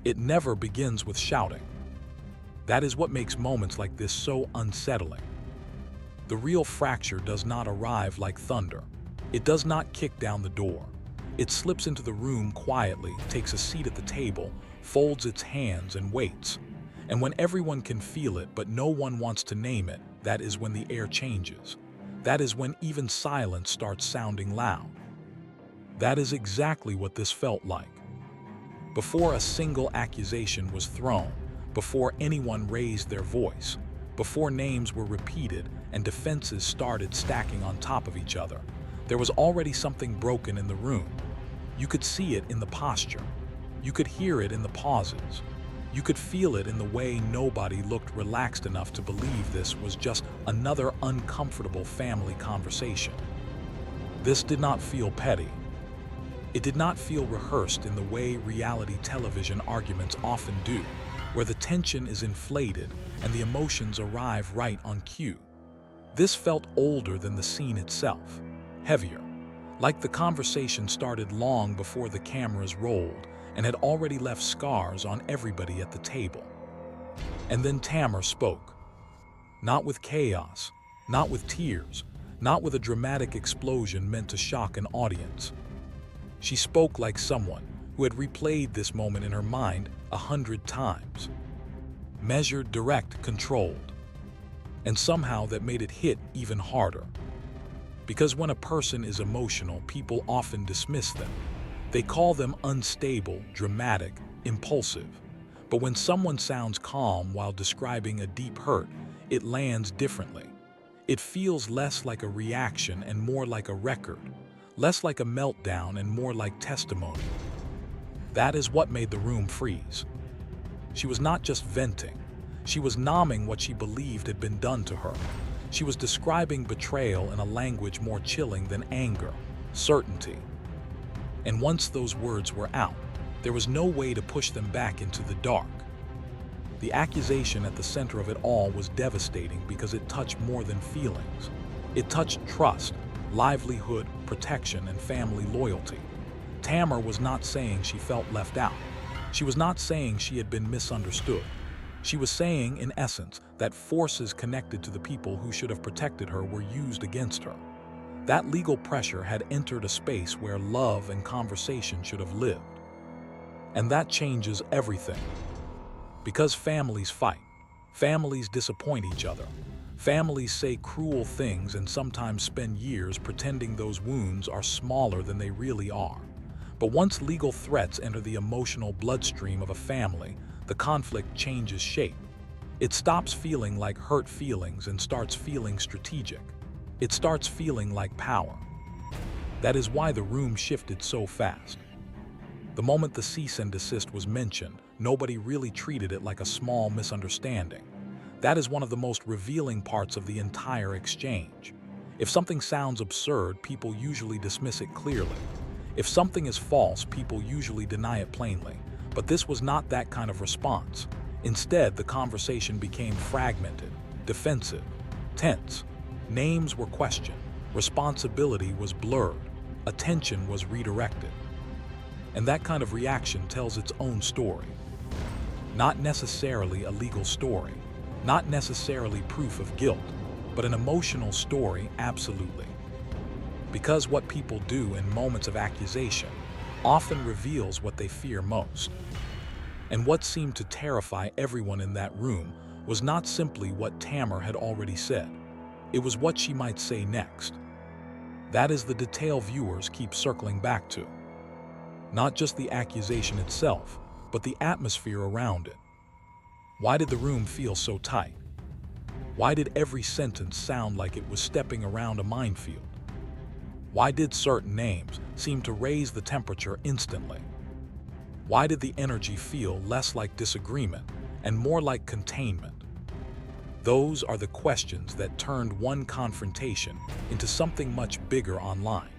It never begins with shouting. That is what makes moments like this so unsettling. The real fracture does not arrive like thunder. It does not kick down the door. It slips into the room quietly, takes a seat at the table, folds its hands and waits. And when everyone can feel it but no one wants to name it, that is when the air changes. That is when even silence starts sounding loud. That is exactly what this felt like. Before a single accusation was thrown, before anyone raised their voice, before names were repeated and defenses started stacking on top of each other, there was already something broken in the room. You could see it in the posture. You could hear it in the pauses. You could feel it in the way nobody looked relaxed enough to believe this was just another uncomfortable family conversation. This did not feel petty. It did not feel rehearsed in the way reality television arguments often do, where the tension is inflated and the emotions arrive right on cue. This felt older than the scene itself, heavier, like the conversation started long before the cameras rolled and had already left scars on everybody at the table. And then Tammer spoke. Not with chaos, not with tears, not with a dramatic explosion meant to shock an audience. She spoke like someone who had replayed this moment in her mind 100 times. Measured, direct, controlled. And somehow that made it hit even harder. Because when a person is emotional, people often dismiss them. They call them unstable, dramatic, impulsive. But when someone sounds calm while describing a deep hurt, it lands differently. It feels less like a reaction and more like a record, less like a meltdown and more like testimony. That is what made the room freeze. She was not just venting. She was naming what she believed had been done to her. She was describing betrayal in a language more chilling than anger, certainty. And once those words were out, there was no way to push them back into the dark. The accusation at the center of it all was devastating because it touched more than feelings. It touched trust, livelihood, protection, and family loyalty. Tammer was not saying she felt left out. She was not saying she had been misunderstood. She was saying, in essence, that forces connected to the people who should have protected her were used against her. That legal pressure had entered a space where love and conversation should have lived. And that changes everything. Because families fight. Families disappoint each other. Families say cruel things and sometimes spend years pretending those wounds are smaller than they really are. But once legal threats enter the emotional bloodstream of a family, the conflict changes shape. It stops feeling like hurt feelings and starts feeling strategic. It starts feeling like power. That is why the room shifted so fast. The moment the cease and desist was mentioned, nobody really treated it like a small misunderstanding. That is one of the most revealing parts of the entire exchange. If something sounds absurd, people usually dismiss it clearly. If something is false, people usually deny it plainly. But this was not that kind of response. Instead, the conversation became fragmented, defensive, tense. Names were questioned, responsibility was blurred, attention was redirected. And that kind of reaction tells its own story. Not necessarily a legal story, not necessarily proof of guilt, but an emotional story, absolutely. Because what people do in moments of accusation often reveals what they fear most. And what seemed to terrify everyone in that room was not simply what Tammer had already said. It was what she might say next. That is the detail viewers keep circling back to. Not just the accusation itself, but the atmosphere around it. Why did the room feel so tight? Why did every sentence sound like it was stepping around a minefield? Why did certain names seem to raise the temperature instantly? Why did the energy feel less like disagreement and more like containment? Those are the questions that turned one confrontation into something much bigger online.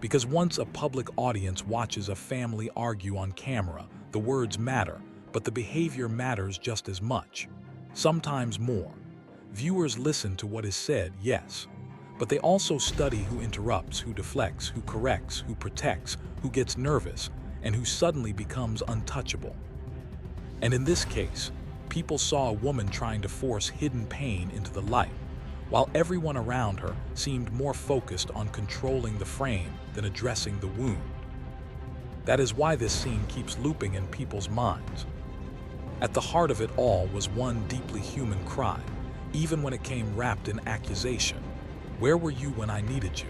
Because once a public audience watches a family argue on camera, the words matter, but the behavior matters just as much, sometimes more. Viewers listen to what is said, yes, but they also study who interrupts, who deflects, who corrects, who protects, who gets nervous, and who suddenly becomes untouchable. And in this case, people saw a woman trying to force hidden pain into the light, while everyone around her seemed more focused on controlling the frame than addressing the wound. That is why this scene keeps looping in people's minds. At the heart of it all was one deeply human cry, even when it came wrapped in accusation. Where were you when I needed you?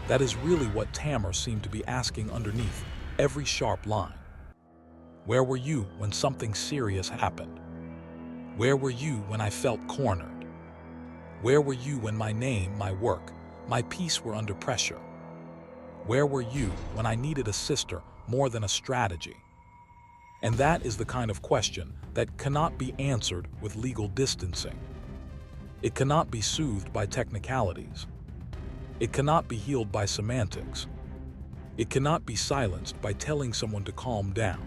That is really what Tammer seemed to be asking underneath every sharp line. Where were you when something serious happened? Where were you when I felt cornered? Where were you when my name, my work, my peace were under pressure? Where were you when I needed a sister more than a strategy? And that is the kind of question that cannot be answered with legal distancing. It cannot be soothed by technicalities. It cannot be healed by semantics. It cannot be silenced by telling someone to calm down.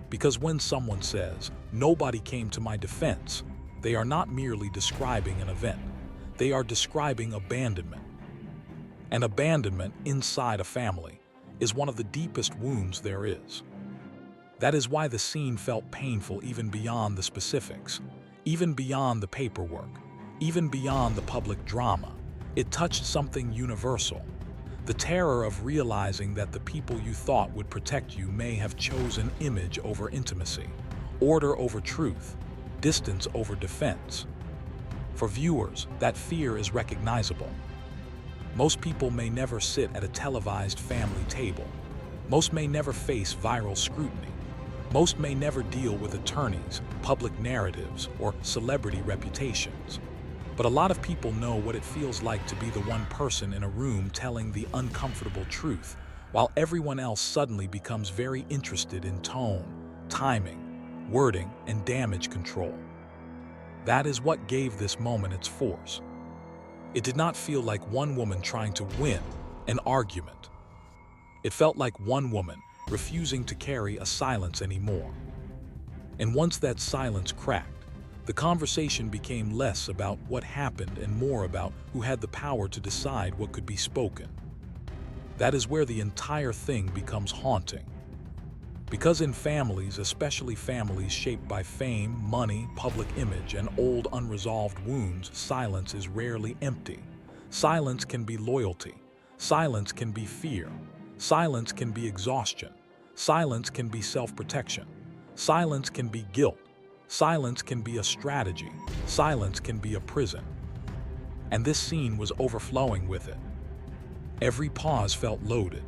Because when someone says, "Nobody came to my defense," they are not merely describing an event. They are describing abandonment. And abandonment inside a family is one of the deepest wounds there is. That is why the scene felt painful even beyond the specifics, even beyond the paperwork, even beyond the public drama. It touched something universal. The terror of realizing that the people you thought would protect you may have chosen image over intimacy, order over truth, distance over defense. For viewers, that fear is recognizable. Most people may never sit at a televised family table. Most may never face viral scrutiny. Most may never deal with attorneys, public narratives, or celebrity reputations. But a lot of people know what it feels like to be the one person in a room telling the uncomfortable truth, while everyone else suddenly becomes very interested in tone, timing, wording, and damage control. That is what gave this moment its force. It did not feel like one woman trying to win an argument. It felt like one woman refusing to carry a silence anymore. And once that silence cracked, the conversation became less about what happened and more about who had the power to decide what could be spoken. That is where the entire thing becomes haunting. Because in families, especially families shaped by fame, money, public image, and old unresolved wounds, silence is rarely empty. Silence can be loyalty. Silence can be fear. Silence can be exhaustion. Silence can be self-protection. Silence can be guilt. Silence can be a strategy. Silence can be a prison. And this scene was overflowing with it. Every pause felt loaded.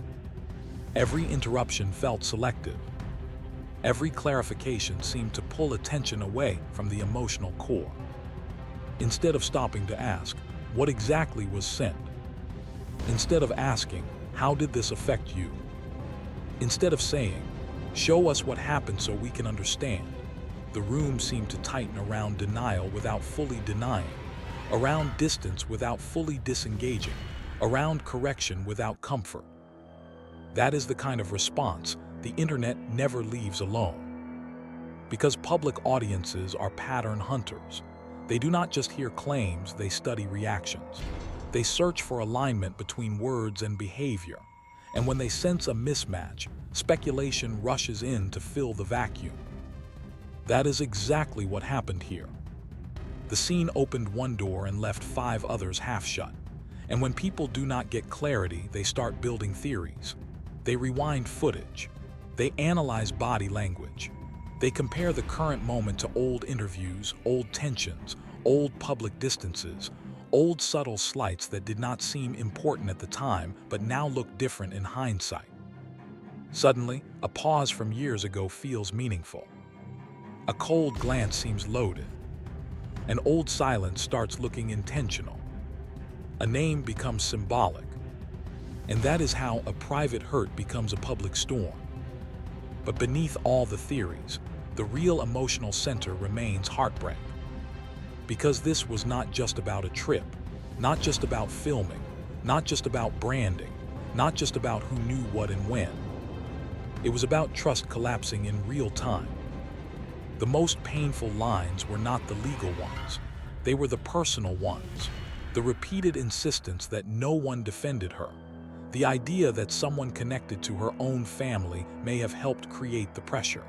Every interruption felt selective. Every clarification seemed to pull attention away from the emotional core. Instead of stopping to ask, what exactly was said? Instead of asking, how did this affect you? Instead of saying, show us what happened so we can understand, the room seemed to tighten around denial without fully denying, around distance without fully disengaging, around correction without comfort. That is the kind of response the internet never leaves alone. Because public audiences are pattern hunters. They do not just hear claims, they study reactions. They search for alignment between words and behavior. And when they sense a mismatch, speculation rushes in to fill the vacuum. That is exactly what happened here. The scene opened one door and left 5 others half shut. And when people do not get clarity, they start building theories. They rewind footage. They analyze body language. They compare the current moment to old interviews, old tensions, old public distances, old subtle slights that did not seem important at the time but now look different in hindsight. Suddenly, a pause from years ago feels meaningful. A cold glance seems loaded. An old silence starts looking intentional. A name becomes symbolic. And that is how a private hurt becomes a public storm. But beneath all the theories, the real emotional center remains heartbreak. Because this was not just about a trip, not just about filming, not just about branding, not just about who knew what and when. It was about trust collapsing in real time. The most painful lines were not the legal ones. They were the personal ones. The repeated insistence that no one defended her. The idea that someone connected to her own family may have helped create the pressure.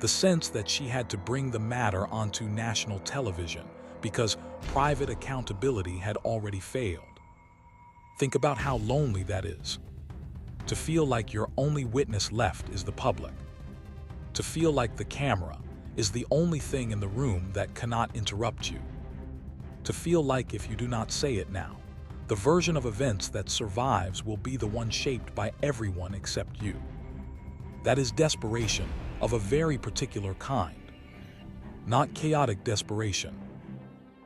The sense that she had to bring the matter onto national television because private accountability had already failed. Think about how lonely that is. To feel like your only witness left is the public. To feel like the camera is the only thing in the room that cannot interrupt you. To feel like if you do not say it now, the version of events that survives will be the one shaped by everyone except you. That is desperation of a very particular kind. Not chaotic desperation,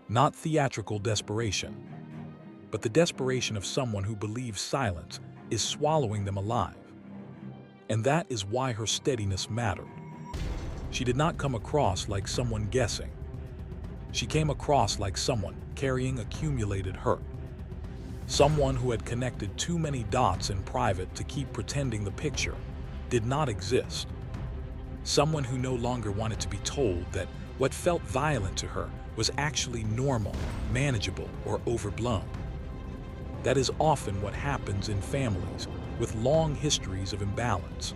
not theatrical desperation, but the desperation of someone who believes silence is swallowing them alive. And that is why her steadiness mattered. She did not come across like someone guessing. She came across like someone carrying accumulated hurt. Someone who had connected too many dots in private to keep pretending the picture did not exist. Someone who no longer wanted to be told that what felt violent to her was actually normal, manageable, or overblown. That is often what happens in families with long histories of imbalance.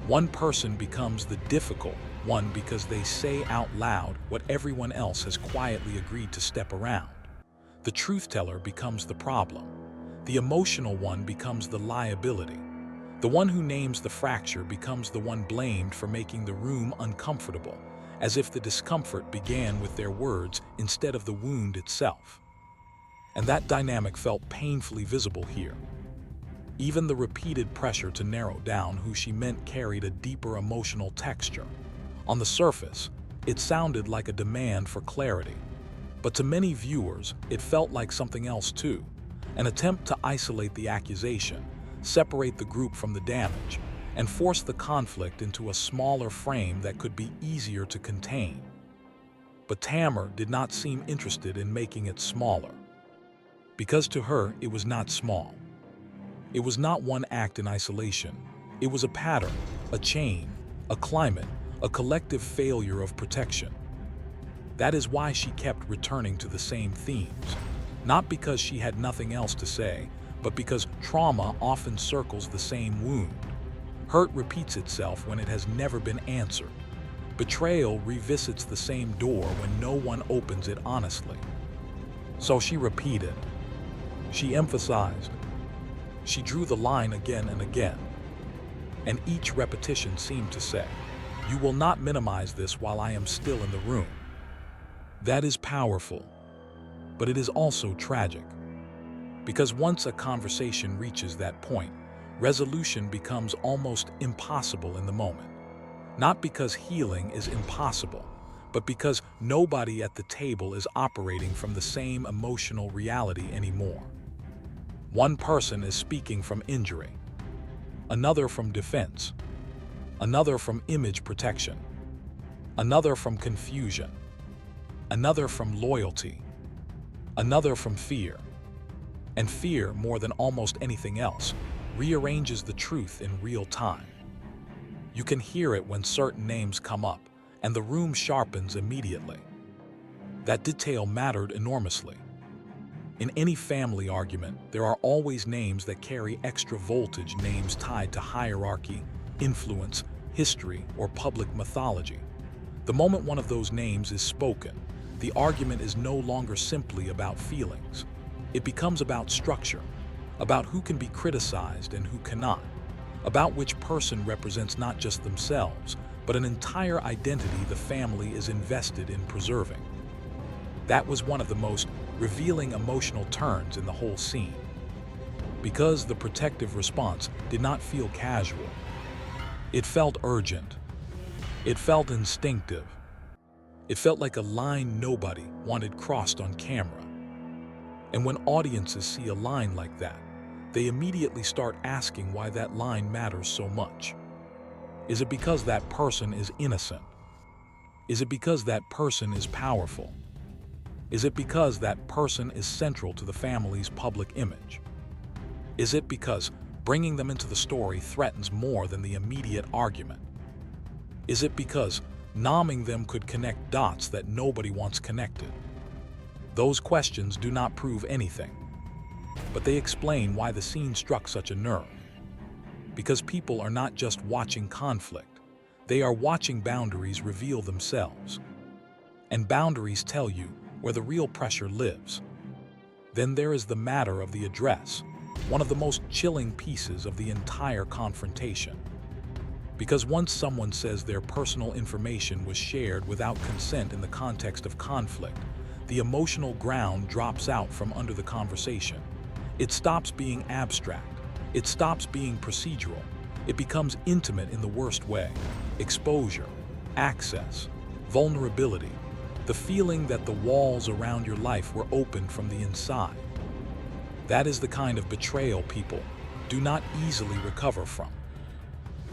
One person becomes the difficult one because they say out loud what everyone else has quietly agreed to step around. The truth teller becomes the problem. The emotional one becomes the liability. The one who names the fracture becomes the one blamed for making the room uncomfortable, as if the discomfort began with their words instead of the wound itself. And that dynamic felt painfully visible here. Even the repeated pressure to narrow down who she meant carried a deeper emotional texture. On the surface, it sounded like a demand for clarity. But to many viewers, it felt like something else too. An attempt to isolate the accusation, separate the group from the damage, and force the conflict into a smaller frame that could be easier to contain. But Tammer did not seem interested in making it smaller. Because to her, it was not small. It was not one act in isolation. It was a pattern, a chain, a climate, a collective failure of protection. That is why she kept returning to the same themes. Not because she had nothing else to say, but because trauma often circles the same wound. Hurt repeats itself when it has never been answered. Betrayal revisits the same door when no one opens it honestly. So she repeated. She emphasized. She drew the line again and again. And each repetition seemed to say, "You will not minimize this while I am still in the room." That is powerful, but it is also tragic. Because once a conversation reaches that point, resolution becomes almost impossible in the moment. Not because healing is impossible, but because nobody at the table is operating from the same emotional reality anymore. One person is speaking from injury, another from defense, another from image protection, another from confusion, another from loyalty, another from fear. And fear, more than almost anything else, rearranges the truth in real time. You can hear it when certain names come up, and the room sharpens immediately. That detail mattered enormously. In any family argument, there are always names that carry extra voltage, names tied to hierarchy, influence, history, or public mythology. The moment one of those names is spoken, the argument is no longer simply about feelings. It becomes about structure, about who can be criticized and who cannot, about which person represents not just themselves, but an entire identity the family is invested in preserving. That was one of the most revealing emotional turns in the whole scene. Because the protective response did not feel casual. It felt urgent. It felt instinctive. It felt like a line nobody wanted crossed on camera. And when audiences see a line like that, they immediately start asking why that line matters so much. Is it because that person is innocent? Is it because that person is powerful? Is it because that person is central to the family's public image? Is it because bringing them into the story threatens more than the immediate argument? Is it because numbing them could connect dots that nobody wants connected? Those questions do not prove anything, but they explain why the scene struck such a nerve. Because people are not just watching conflict, They are watching boundaries reveal themselves. And boundaries tell you where the real pressure lives. Then there is the matter of the address, one of the most chilling pieces of the entire confrontation. Because once someone says their personal information was shared without consent in the context of conflict, the emotional ground drops out from under the conversation. It stops being abstract. It stops being procedural. It becomes intimate in the worst way. Exposure, access, vulnerability, the feeling that the walls around your life were opened from the inside. That is the kind of betrayal people do not easily recover from.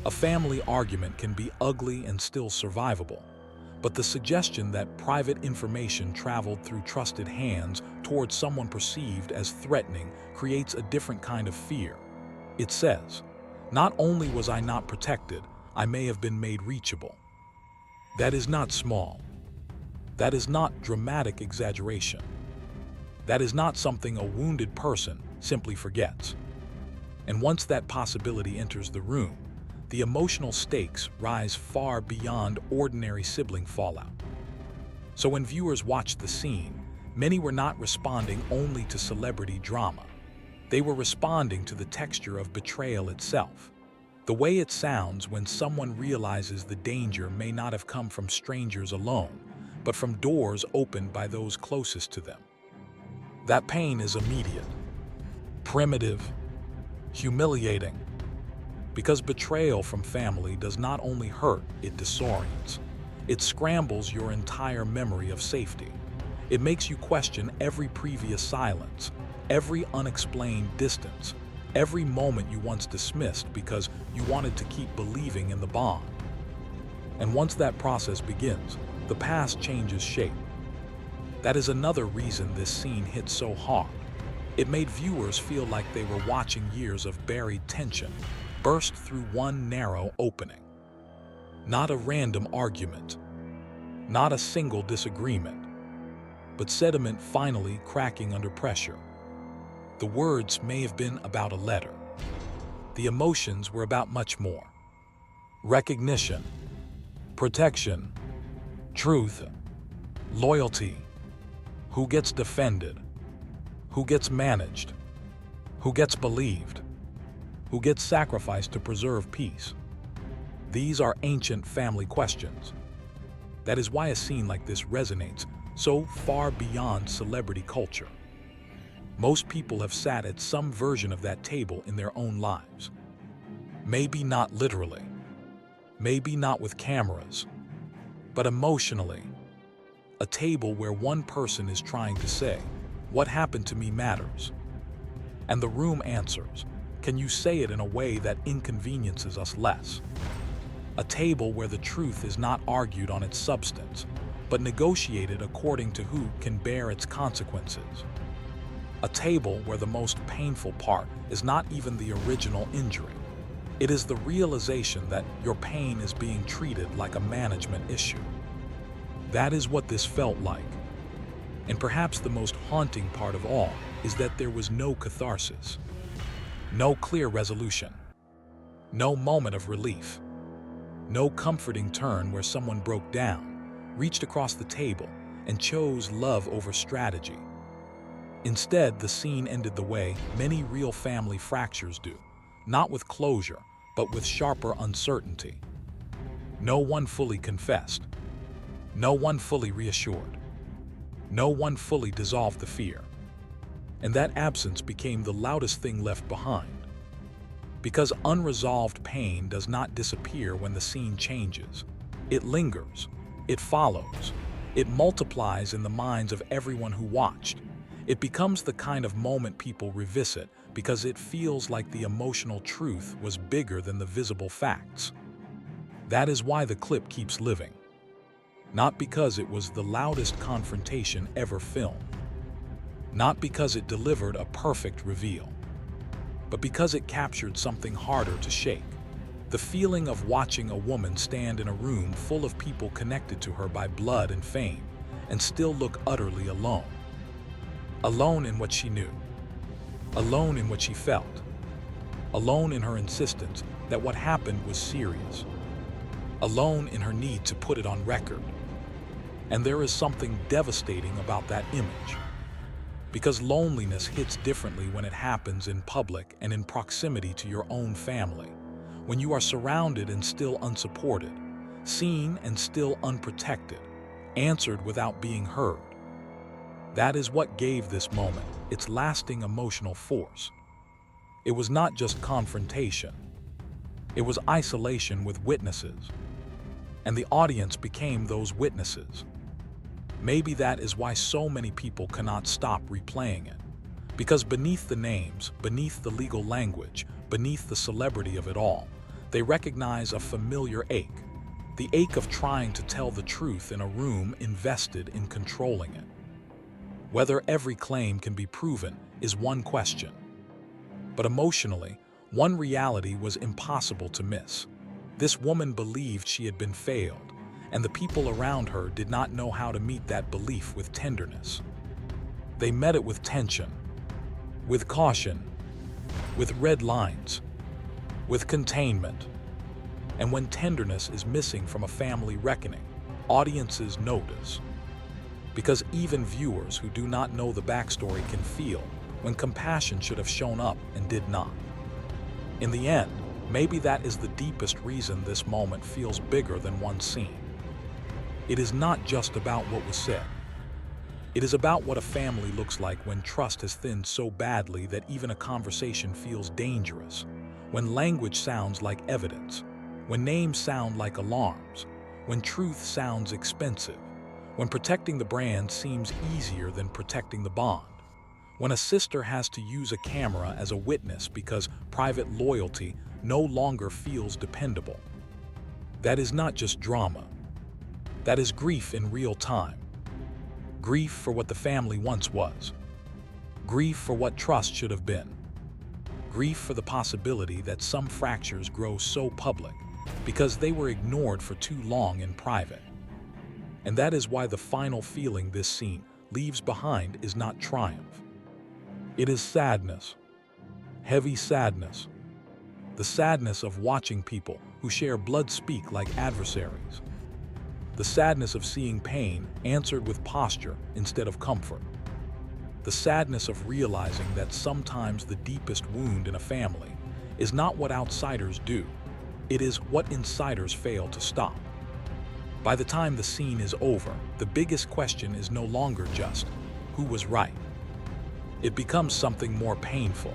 A family argument can be ugly and still survivable, but the suggestion that private information traveled through trusted hands towards someone perceived as threatening creates a different kind of fear. It says, not only was I not protected, I may have been made reachable. That is not small. That is not dramatic exaggeration. That is not something a wounded person simply forgets. And once that possibility enters the room, the emotional stakes rise far beyond ordinary sibling fallout. So when viewers watched the scene, many were not responding only to celebrity drama. They were responding to the texture of betrayal itself. The way it sounds when someone realizes the danger may not have come from strangers alone, but from doors opened by those closest to them. That pain is immediate, primitive, humiliating, because betrayal from family does not only hurt, it disorients. It scrambles your entire memory of safety. It makes you question every previous silence, every unexplained distance, every moment you once dismissed because you wanted to keep believing in the bond. And once that process begins, the past changes shape. That is another reason this scene hit so hard. It made viewers feel like they were watching years of buried tension burst through one narrow opening. Not a random argument, not a single disagreement, but sediment finally cracking under pressure. The words may have been about a letter. The emotions were about much more. Recognition, protection, truth, loyalty. Who gets defended? Who gets managed? Who gets believed? Who gets sacrificed to preserve peace? These are ancient family questions. That is why a scene like this resonates so far beyond celebrity culture. Most people have sat at some version of that table in their own lives. Maybe not literally, maybe not with cameras, but emotionally. A table where one person is trying to say, "What happened to me matters." And the room answers, "Can you say it in a way that inconveniences us less?" A table where the truth is not argued on its substance, but negotiated according to who can bear its consequences. A table where the most painful part is not even the original injury. It is the realization that your pain is being treated like a management issue. That is what this felt like. And perhaps the most haunting part of all is that there was no catharsis, no clear resolution, no moment of relief, no comforting turn where someone broke down, reached across the table, and chose love over strategy. Instead, the scene ended the way many real family fractures do, not with closure, but with sharper uncertainty. No one fully confessed. No one fully reassured. No one fully dissolved the fear. And that absence became the loudest thing left behind. Because unresolved pain does not disappear when the scene changes. It lingers. It follows. It multiplies in the minds of everyone who watched. It becomes the kind of moment people revisit because it feels like the emotional truth was bigger than the visible facts. That is why the clip keeps living. Not because it was the loudest confrontation ever filmed. Not because it delivered a perfect reveal. But because it captured something harder to shake. The feeling of watching a woman stand in a room full of people connected to her by blood and fame, and still look utterly alone. Alone in what she knew. Alone in what she felt. Alone in her insistence that what happened was serious. alone in her need to put it on record. And there is something devastating about that image. Because loneliness hits differently when it happens in public and in proximity to your own family. When you are surrounded and still unsupported, seen and still unprotected, answered without being heard. That is what gave this moment its lasting emotional force. It was not just confrontation. It was isolation with witnesses. And the audience became those witnesses. Maybe that is why so many people cannot stop replaying it. Because beneath the names, beneath the legal language, beneath the celebrity of it all, they recognize a familiar ache. The ache of trying to tell the truth in a room invested in controlling it. Whether every claim can be proven is one question. But emotionally, one reality was impossible to miss. This woman believed she had been failed, and the people around her did not know how to meet that belief with tenderness. They met it with tension, with caution, with red lines, with containment. And when tenderness is missing from a family reckoning, audiences notice. Because even viewers who do not know the backstory can feel when compassion should have shown up and did not. In the end, maybe that is the deepest reason this moment feels bigger than one scene. It is not just about what was said. It is about what a family looks like when trust has thinned so badly that even a conversation feels dangerous, when language sounds like evidence, when names sound like alarms, when truth sounds expensive, when protecting the brand seems easier than protecting the bond, when a sister has to use a camera as a witness because private loyalty no longer feels dependable. That is not just drama. That is grief in real time. Grief for what the family once was. Grief for what trust should have been. Grief for the possibility that some fractures grow so public because they were ignored for too long in private. And that is why the final feeling this scene leaves behind is not triumph. It is sadness. Heavy sadness. The sadness of watching people who share blood speak like adversaries. The sadness of seeing pain answered with posture instead of comfort. The sadness of realizing that sometimes the deepest wound in a family is not what outsiders do, it is what insiders fail to stop. By the time the scene is over, the biggest question is no longer just, who was right? It becomes something more painful.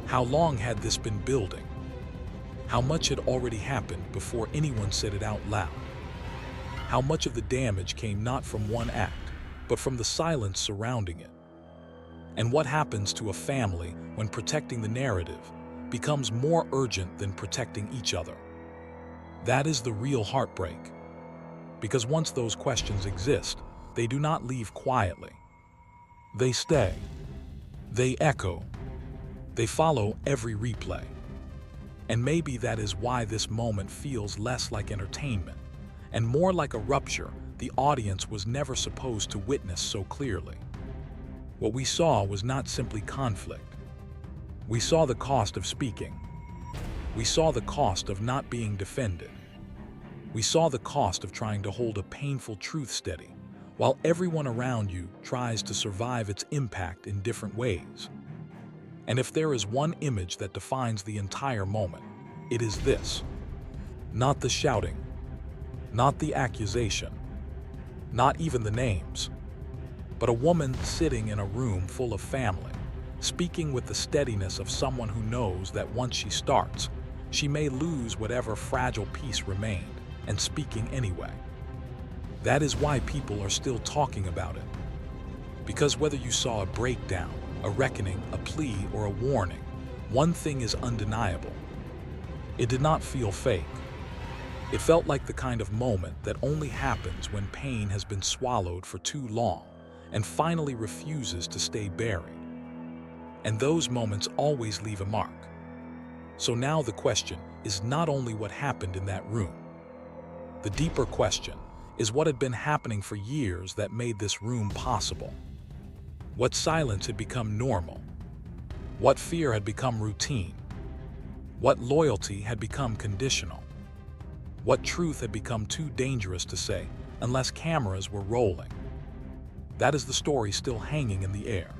How long had this been building? How much had already happened before anyone said it out loud? How much of the damage came not from one act, but from the silence surrounding it? And what happens to a family when protecting the narrative becomes more urgent than protecting each other? That is the real heartbreak. Because once those questions exist, they do not leave quietly. They stay. They echo. They follow every replay. And maybe that is why this moment feels less like entertainment and more like a rupture the audience was never supposed to witness so clearly. What we saw was not simply conflict. We saw the cost of speaking. We saw the cost of not being defended. We saw the cost of trying to hold a painful truth steady, while everyone around you tries to survive its impact in different ways. And if there is one image that defines the entire moment, it is this. Not the shouting, not the accusation, not even the names, but a woman sitting in a room full of family, speaking with the steadiness of someone who knows that once she starts, she may lose whatever fragile piece remained, and speaking anyway. That is why people are still talking about it. Because whether you saw a breakdown, a reckoning, a plea, or a warning, one thing is undeniable. It did not feel fake. It felt like the kind of moment that only happens when pain has been swallowed for too long and finally refuses to stay buried. And those moments always leave a mark. So now the question is not only what happened in that room. The deeper question is what had been happening for years that made this room possible. What silence had become normal. What fear had become routine. What loyalty had become conditional. What truth had become too dangerous to say unless cameras were rolling? That is the story still hanging in the air.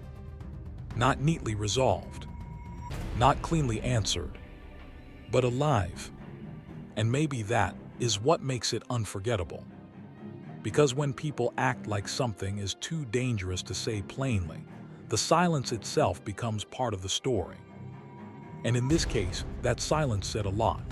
Not neatly resolved, not cleanly answered, but alive. And maybe that is what makes it unforgettable. Because when people act like something is too dangerous to say plainly, the silence itself becomes part of the story. And in this case, that silence said a lot.